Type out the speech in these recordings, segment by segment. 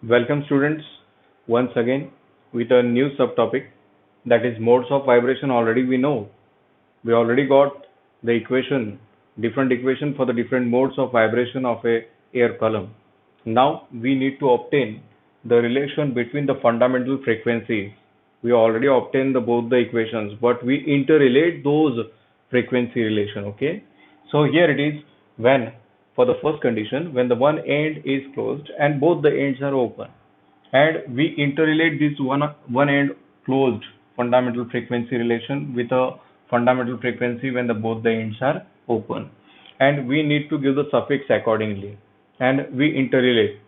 Welcome students once again with a new subtopic, that is modes of vibration. Already we already got the equation, different equation for the different modes of vibration of a air column. Now we need to obtain the relation between the fundamental frequencies. We already obtained both the equations, but we interrelate those frequency relation. Okay, so here it is, when for the first condition, when the one end is closed and both the ends are open, and we interrelate this one end closed fundamental frequency relation with a fundamental frequency when both the ends are open, and we need to give the suffix accordingly, and we interrelate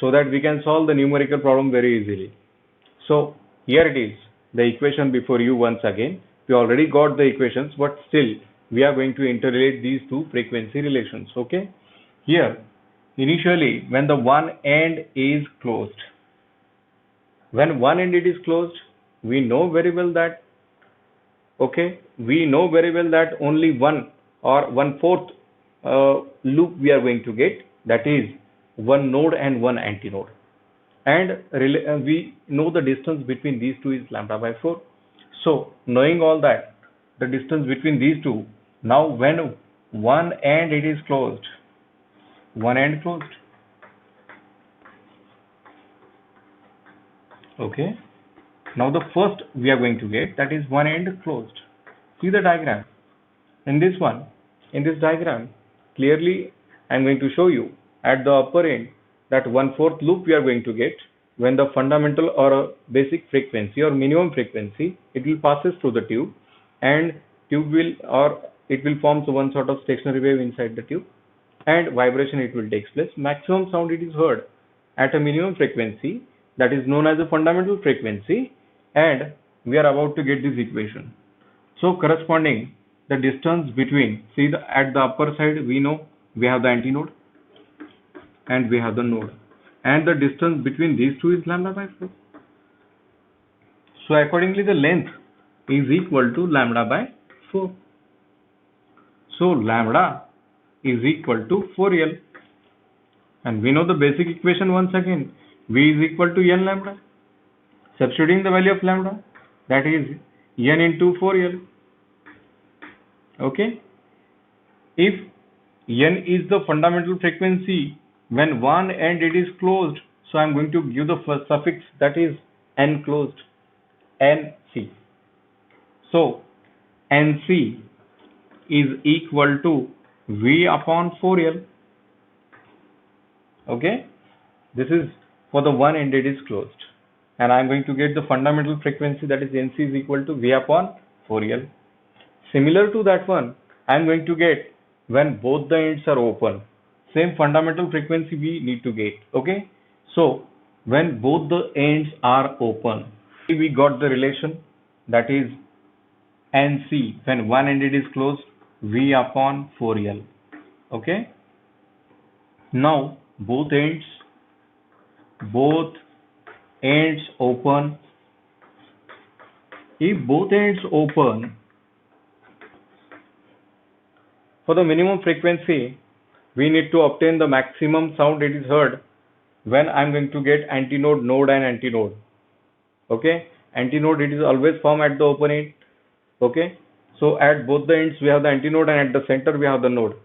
so that we can solve the numerical problem very easily. So here it is, the equation before you. Once again, we already got the equations, but still we are going to interrelate these two frequency relations. Okay, here initially when the one end is closed, when one end it is closed, we know very well that, only one or one fourth loop we are going to get, that is one node and one antinode, and we know the distance between these two is lambda by 4. So knowing all that, the distance between these two, now when one end it is closed, one end closed, okay, now the first we are going to get, that is one end closed. See the diagram. In this diagram, clearly I am going to show you at the upper end that 1/4 loop we are going to get when the fundamental or a basic frequency or minimum frequency, it will passes through the tube, and tube will, or it will form one sort of stationary wave inside the tube, and vibration it will take place. Maximum sound it is heard at a minimum frequency, that is known as a fundamental frequency, and we are about to get this equation. So corresponding the distance between, see at the upper side we know we have the antinode and we have the node, and the distance between these two is lambda by 4. So accordingly the length is equal to lambda by 4. So lambda is equal to 4L, and we know the basic equation once again, V is equal to N lambda. Substituting the value of lambda, that is N into 4L. Okay, if N is the fundamental frequency when one end it is closed, so I am going to give the first suffix, that is N closed, NC. So NC is equal to V upon 4L. Okay, this is for the one end it is closed, and I am going to get the fundamental frequency, that is NC is equal to V upon 4L. Similar to that one, I am going to get when both the ends are open, same fundamental frequency we need to get. Okay, so when both the ends are open, we got the relation, that is NC when one end it is closed, V upon 4L. Okay, now both ends open. If both ends open, for the minimum frequency, we need to obtain the maximum sound it is heard when I am going to get antinode, node and antinode. Okay, antinode it is always formed at the open end. Okay, so at both the ends we have the antinode, and at the center we have the node.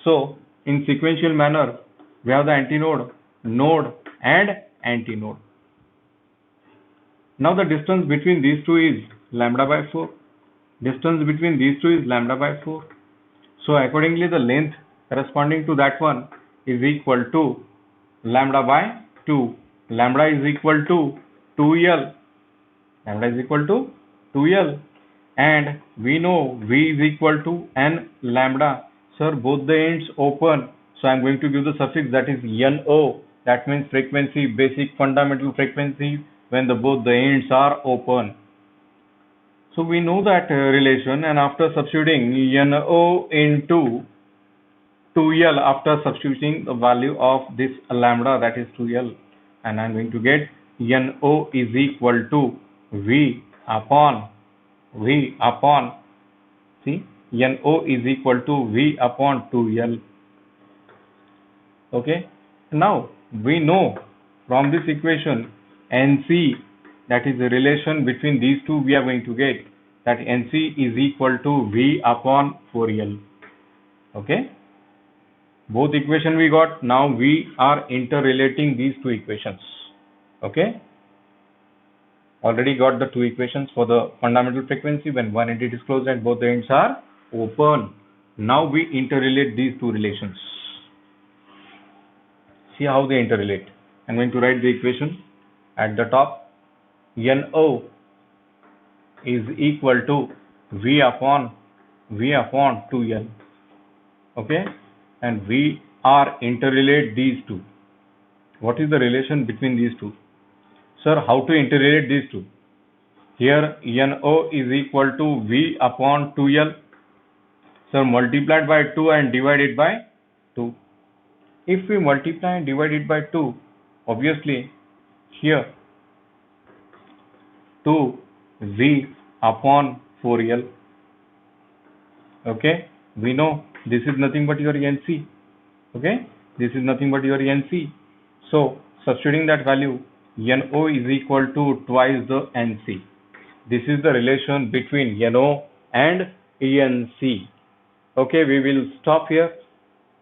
So in sequential manner, we have the antinode, node and antinode. Now the distance between these two is lambda by 4. Distance between these two is lambda by 4. So accordingly the length corresponding to that one is equal to lambda by 2. Lambda is equal to 2L. Lambda is equal to 2L. And we know V is equal to N lambda. Sir, both the ends open, so I am going to give the suffix, that is NO. That means frequency, basic fundamental frequency when both the ends are open. So we know that relation, and after substituting NO into 2L, after substituting the value of this lambda, that is 2L, and I am going to get NO is equal to V upon, see, NO is equal to V upon 2L. Okay, now we know From this equation, NC, that is the relation between these two, we are going to get that NC is equal to V upon 4L. Okay. Both equation we got. Now we are interrelating these two equations. Okay. Already got the two equations for the fundamental frequency when one end is closed and both the ends are open. Now we interrelate these two relations. See how they interrelate. I'm going to write the equation at the top. NO is equal to V upon 2L. Okay, and we are interrelate these two. What is the relation between these two? Sir, how to interrelate these two? Here NO is equal to V upon 2L. Sir, multiplied by 2 and divided by 2. If we multiply and divide it by 2, obviously here 2V upon 4L. Okay, we know this is nothing but your NC. Okay, this is nothing but your NC. So substituting that value, NO is equal to twice the NC. This is the relation between NO and ENC. Okay, we will stop here.